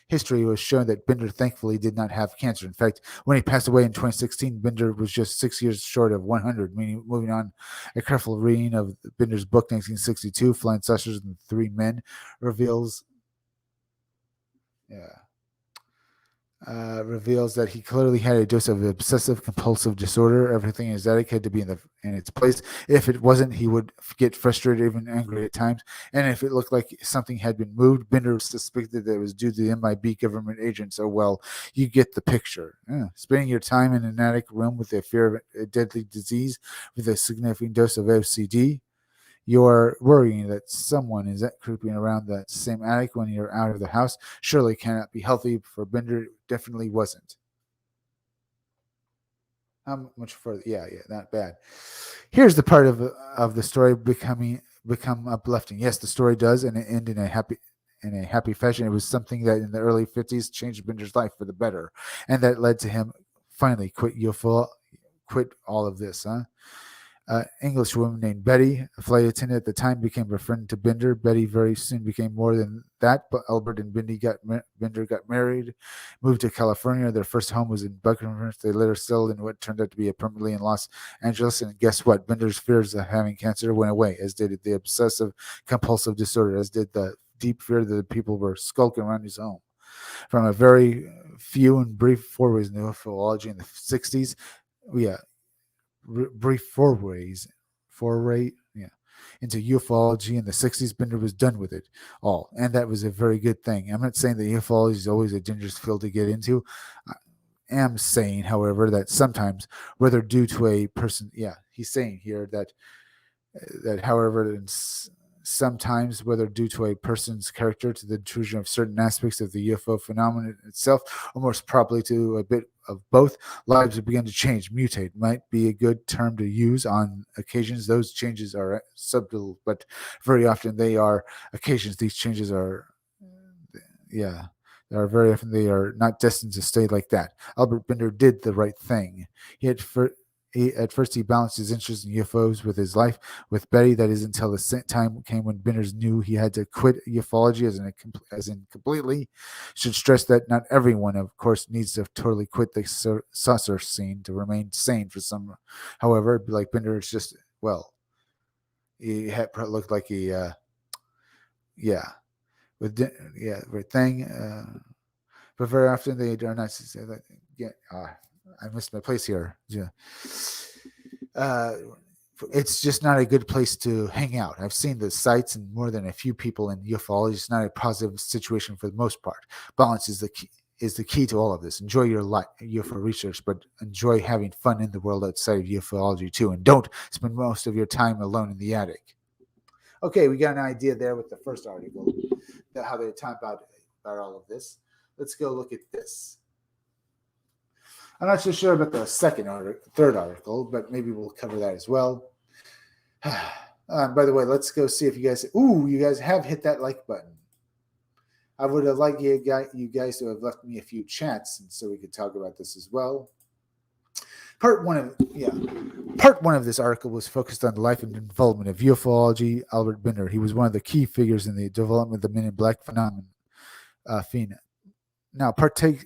S1: History was shown that Binder thankfully did not have cancer. In fact, when he passed away in 2016, Binder was just 6 years short of 100. Meaning, moving on, a careful reading of Binder's book, 1962, Flying Saucers and Three Men, reveals. Yeah. reveals that he clearly had a dose of obsessive compulsive disorder. Everything in his attic had to be in its place. If it wasn't, he would get frustrated, even angry at times. And if it looked like something had been moved, Bender suspected that it was due to the MIB government agents. Oh, well, you get the picture. Yeah. Spending your time in an attic room with a fear of a deadly disease with a significant dose of OCD, you're worrying that someone is creeping around that same attic when you're out of the house. Surely cannot be healthy. For Bender, it definitely wasn't. How much further? Yeah, not bad. Here's the part of the story become uplifting. Yes, the story does, and it end in a happy fashion. It was something that in the early 50s changed Bender's life for the better, and that led to him finally quit all of this. English woman named Betty, a flight attendant at the time, became a friend to Bender. Betty very soon became more than that, but Albert and Bender got married, moved to California. Their first home was in Buckingham. They later settled in what turned out to be a permanently in Los Angeles. And guess what? Bender's fears of having cancer went away, as did the obsessive compulsive disorder, as did the deep fear that the people were skulking around his home. From a very few and brief forays in ufology in the 60s, yeah, brief foray into ufology in the 60s. Bender was done with it all, and that was a very good thing. I'm not saying that ufology is always a dangerous field to get into. I am saying, however, that sometimes, whether due to a person, he's saying here that however sometimes, whether due to a person's character, to the intrusion of certain aspects of the UFO phenomenon itself, or most probably to a bit of both, lives have begun to change, mutate, might be a good term to use. On occasions, those changes are subtle, but very often they are occasions. These changes are, yeah, very often they are not destined to stay like that. Albert Bender did the right thing. At first, he balanced his interest in UFOs with his life with Betty. That is until the time came when Benders knew he had to quit ufology as in completely. Should stress that not everyone, of course, needs to totally quit the saucer scene to remain sane for some. However, like Bender, it's just, well, he looked like he, yeah, with thing. But very often they are not. I missed my place here. Yeah. Uh, it's just not a good place to hang out. I've seen the sites and more than a few people in ufology. It's not a positive situation for the most part. Balance is the key to all of this. Enjoy your life, UFO research, but enjoy having fun in the world outside of ufology too. And don't spend most of your time alone in the attic. Okay, we got an idea there with the first article, how they talk about all of this. Let's go look at this. I'm not so sure about the third article, but maybe we'll cover that as well. By the way, let's go see if you guys have hit that like button. I would have liked you guys to have left me a few chats, and so we could talk about this as well. Part one of this article was focused on the life and involvement of ufology. Albert Bender. He was one of the key figures in the development of the Men in Black phenomenon. Now, part two,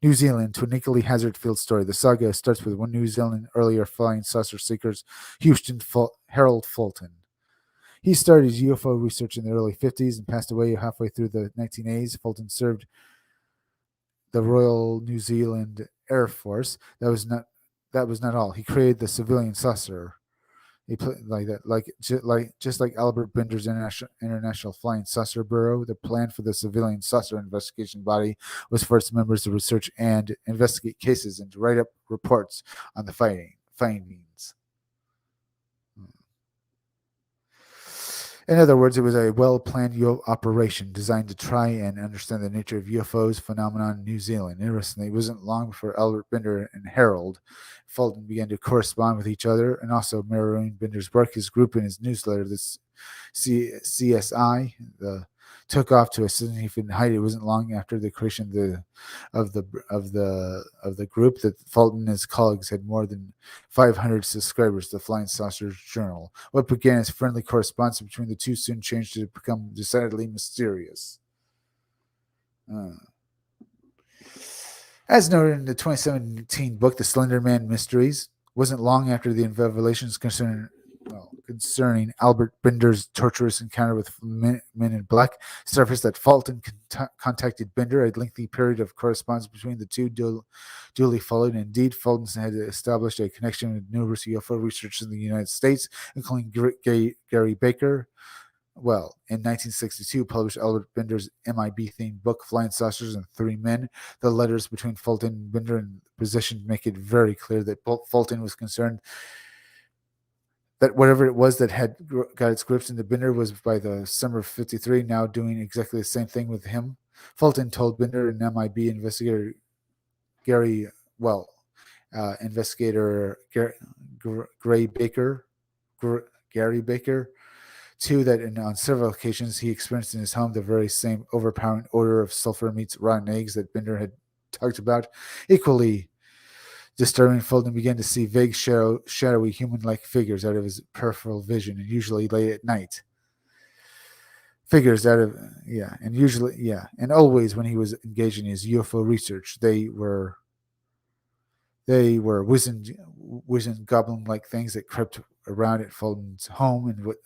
S1: New Zealand, to an equally hazard field story. The saga starts with one New Zealand earlier flying saucer seekers, Harold Fulton. He started UFO research in the early 50s and passed away halfway through the 1980s. Fulton served the Royal New Zealand Air Force. That was not all. He created the civilian saucer. He played like that, just like Albert Bender's International Flying Saucer Bureau. The plan for the civilian saucer investigation body was for its members to research and investigate cases and to write up reports on the findings. In other words, it was a well-planned operation designed to try and understand the nature of UFOs phenomenon in New Zealand. Interestingly, it wasn't long before Albert Bender and Harold Fulton began to correspond with each other, and also mirroring Bender's work. His group in his newsletter, this CSI, took off to a significant height. It wasn't long after the creation of the group that Fulton and his colleagues had more than 500 subscribers to the Flying Saucers Journal. What began as friendly correspondence between the two soon changed to become decidedly mysterious. As noted in the 2017 book, The Slender Man Mysteries, wasn't long after the revelations concerning concerning Albert Binder's torturous encounter with men in black, surfaced that Fulton contacted Binder. A lengthy period of correspondence between the two duly followed. Indeed, Fulton had established a connection with numerous UFO researchers in the United States, including Gary Baker. In 1962, published Albert Binder's MIB-themed book, Flying Saucers and Three Men. The letters between Fulton and Binder and position make it very clear that Fulton was concerned that whatever it was that had got its grips into Binder was by the summer of 53 now doing exactly the same thing with him. Fulton told Binder and MIB investigator Gary, investigator Gray Baker, Gary Baker, too, that on several occasions he experienced in his home the very same overpowering odor of sulfur meets rotten eggs that Binder had talked about. Equally disturbing, Fulton began to see vague, shadowy, human-like figures out of his peripheral vision, and usually late at night. Figures out of and always when he was engaged in his UFO research, they were wizened goblin-like things that crept around at Fulton's home and what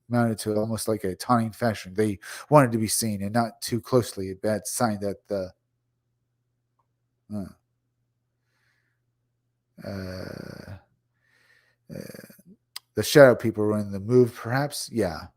S1: amounted to almost like a taunting fashion. They wanted to be seen and not too closely. A bad sign that the shadow people were in the move, perhaps. Yeah.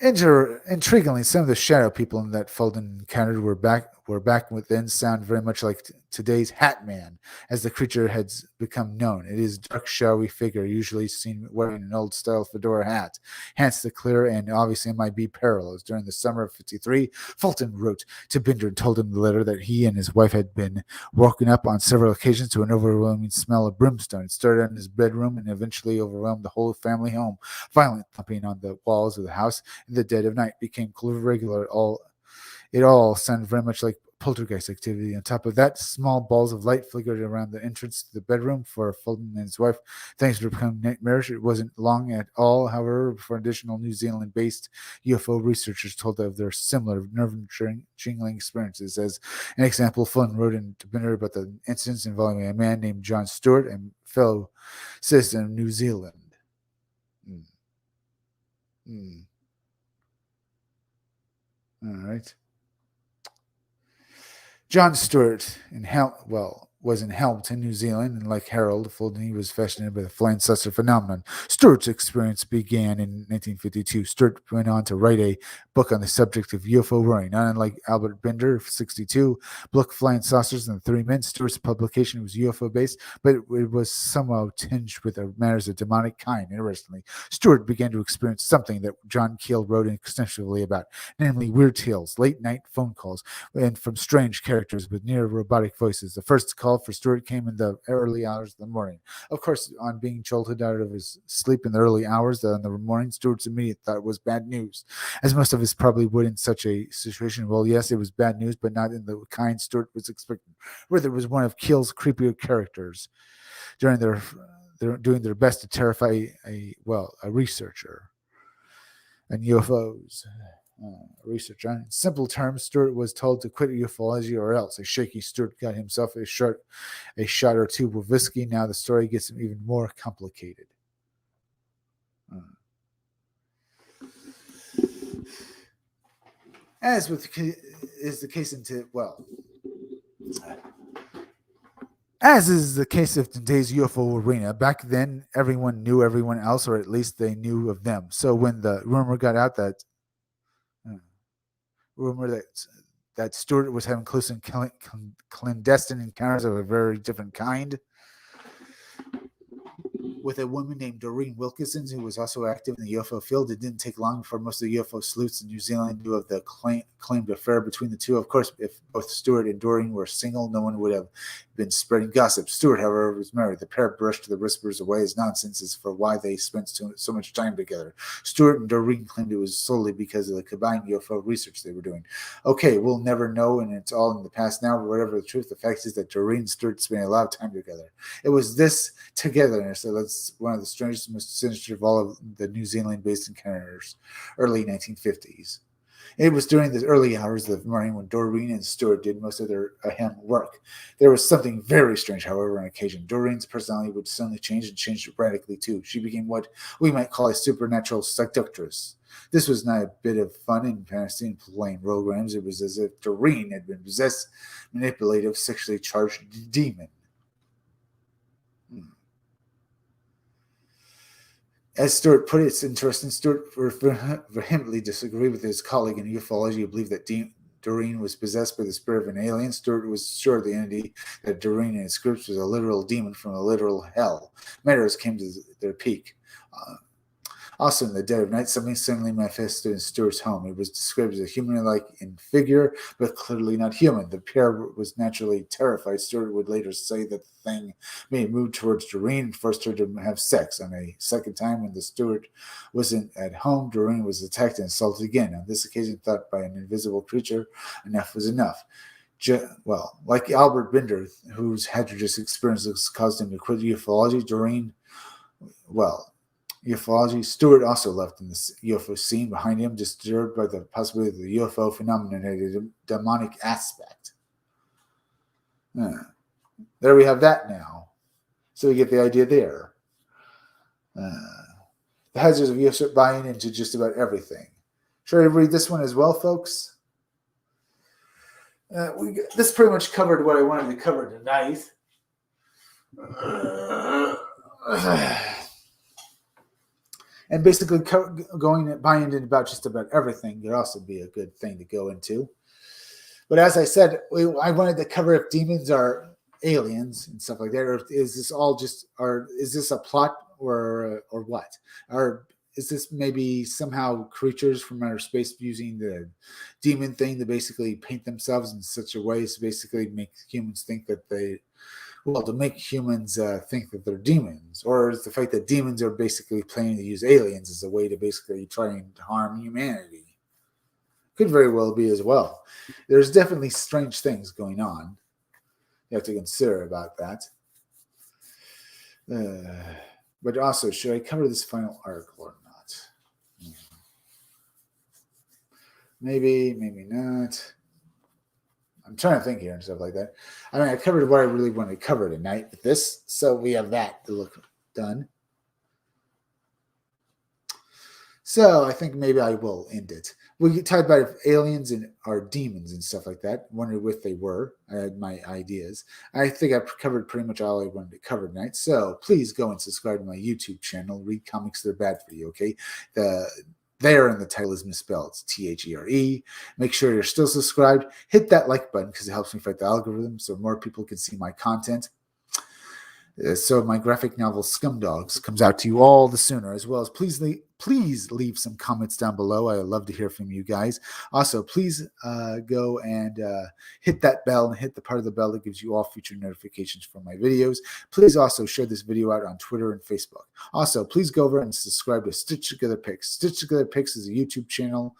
S1: Intriguingly, some of the shadow people in that Fulton encountered were back within sound very much like today's Hat Man, as the creature has become known. It is a dark, shadowy figure, usually seen wearing an old-style fedora hat. Hence the clear and obviously MIB parallels. During the summer of 53, Fulton wrote to Binder and told him the letter that he and his wife had been woken up on several occasions to an overwhelming smell of brimstone. It started in his bedroom and eventually overwhelmed the whole family home. Violent thumping on the walls of the house in the dead of night became regular. It all sounded very much like poltergeist activity. On top of that, small balls of light flickered around the entrance to the bedroom for Fulton and his wife. Things were becoming nightmarish. It wasn't long at all, however, before additional New Zealand-based UFO researchers told of their similar nerve-jingling experiences. As an example, Fulton wrote to Binder about the incidents involving a man named John Stewart, a fellow citizen of New Zealand. All right. John Stewart was in Hamilton, New Zealand, and like Harold Fulton, he was fascinated by the flying saucer phenomenon. Stewart's experience began in 1952. Stewart went on to write a book on the subject of UFO worrying. Not unlike Albert Binder, 62, book Flying Saucers and the Three Men. Stewart's publication was UFO-based, but it was somehow tinged with matters of demonic kind. Interestingly, Stewart began to experience something that John Keel wrote extensively about, namely weird tales, late-night phone calls, and from strange characters with near robotic voices. The first call for Stewart came in the early hours of the morning. Of course, on being jolted out of his sleep in the early hours in the morning, Stewart's immediate thought was bad news, as most of us probably would in such a situation. Well, yes, it was bad news, but not in the kind Stewart was expecting. Rather, it was one of Keel's creepier characters doing their best to terrify a researcher and UFOs. Researcher. In simple terms, Stewart was told to quit ufology or else. A shaky Stewart got himself a shot or two of whiskey. Now the story gets even more complicated. As is the case as is the case of today's UFO arena, back then everyone knew everyone else, or at least they knew of them. So when the rumor got out that Stewart was having close and clandestine encounters of a very different kind with a woman named Doreen Wilkinson, who was also active in the UFO field. It didn't take long before most of the UFO sleuths in New Zealand knew of the claimed affair between the two. Of course, if both Stewart and Doreen were single, no one would have been spreading gossip. Stewart, however, was married. The pair brushed the whispers away as nonsense as for why they spent so much time together. Stewart and Doreen claimed it was solely because of the combined UFO research they were doing. Okay, we'll never know, and it's all in the past now, but whatever the truth, the fact is that Doreen and Stewart spent a lot of time together. It was this togetherness that's one of the strangest and most sinister of all of the New Zealand-based encounters, early 1950s. It was during the early hours of the morning when Doreen and Stuart did most of their work. There was something very strange, however, on occasion. Doreen's personality would suddenly change and changed radically, too. She became what we might call a supernatural seductress. This was not a bit of fun and fantasy and playing programs. It was as if Doreen had been possessed, manipulative, sexually charged demon. As Stewart put it, it's interesting. Stewart vehemently disagreed with his colleague in ufology who believed that Doreen was possessed by the spirit of an alien. Stewart was sure the entity that Doreen and his scripts was a literal demon from a literal hell. Matters came to their peak. Also, in the dead of night, something suddenly manifested in Stewart's home. It was described as a human-like in figure, but clearly not human. The pair was naturally terrified. Stewart would later say that the thing made a move towards Doreen and forced her to have sex. On a second time, when the Stewart wasn't at home, Doreen was attacked and assaulted again. On this occasion, thought by an invisible creature, enough was enough. Well, like Albert Binder, whose hazardous experiences caused him to quit ufology, Doreen, well, ufology. Stewart also left in the UFO scene behind him, disturbed by the possibility that the UFO phenomenon had a demonic aspect. There we have that now. So we get the idea there. The hazards of UFO buying into just about everything. Should I read this one as well, folks? This pretty much covered what I wanted to cover tonight. And basically buying into about just about everything could also be a good thing to go into. But as I said, I wanted to cover if demons are aliens and stuff like that, or is this all just, or is this a plot, or what? Or is this maybe somehow creatures from outer space using the demon thing to basically paint themselves in such a way to basically make humans think that to make humans think that they're demons, or is the fact that demons are basically planning to use aliens as a way to basically try and harm humanity? Could very well be as well. There's definitely strange things going on. You have to consider about that. But also, should I cover this final article or not? Maybe not. I'm trying to think here and stuff like that. I mean, I covered what I really wanted to cover tonight with this, so we have that to look done. So I think maybe I will end it. We talked about if aliens are demons and stuff like that. Wondered if they were. I had my ideas. I think I've covered pretty much all I wanted to cover tonight. So please go and subscribe to my YouTube channel. Read comics that are bad for you, okay? There in the title is misspelled. It's THERE. Make sure you're still subscribed. Hit that like button because it helps me fight the algorithm so more people can see my content. So my graphic novel Scumdogs comes out to you all the sooner, as well as please leave some comments down below. I love to hear from you guys. Also, please go and hit that bell and hit the part of the bell that gives you all future notifications for my videos. Please also share this video out on Twitter and Facebook. Also, please go over and subscribe to Stitch Together Picks. Stitch Together Picks is a YouTube channel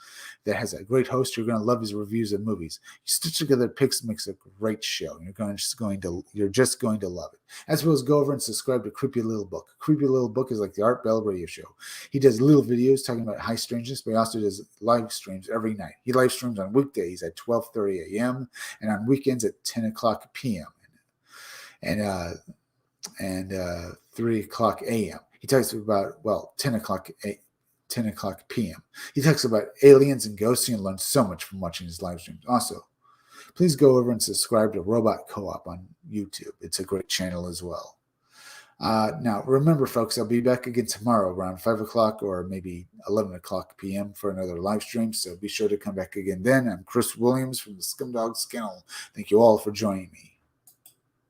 S1: that has a great host. You're going to love his reviews of movies. Stitch Together Picks makes a great show. You're just going to love it. As well as go over and subscribe to Creepy Little Book. Creepy Little Book is like the Art Bell radio show. He does little videos talking about high strangeness, but he also does live streams every night. He live streams on weekdays at 12:30 a.m. and on weekends at 10 o'clock p.m. and 3 o'clock a.m. He talks about 10 o'clock p.m. He talks about aliens and ghosts, and learn so much from watching his live streams. Also, please go over and subscribe to Robot Co-op on YouTube. It's a great channel as well. Now, remember, folks, I'll be back again tomorrow around 5 o'clock or maybe 11 o'clock p.m. for another live stream, so be sure to come back again then. I'm Chris Williams from the Scumdogs Kennel. Thank you all for joining me.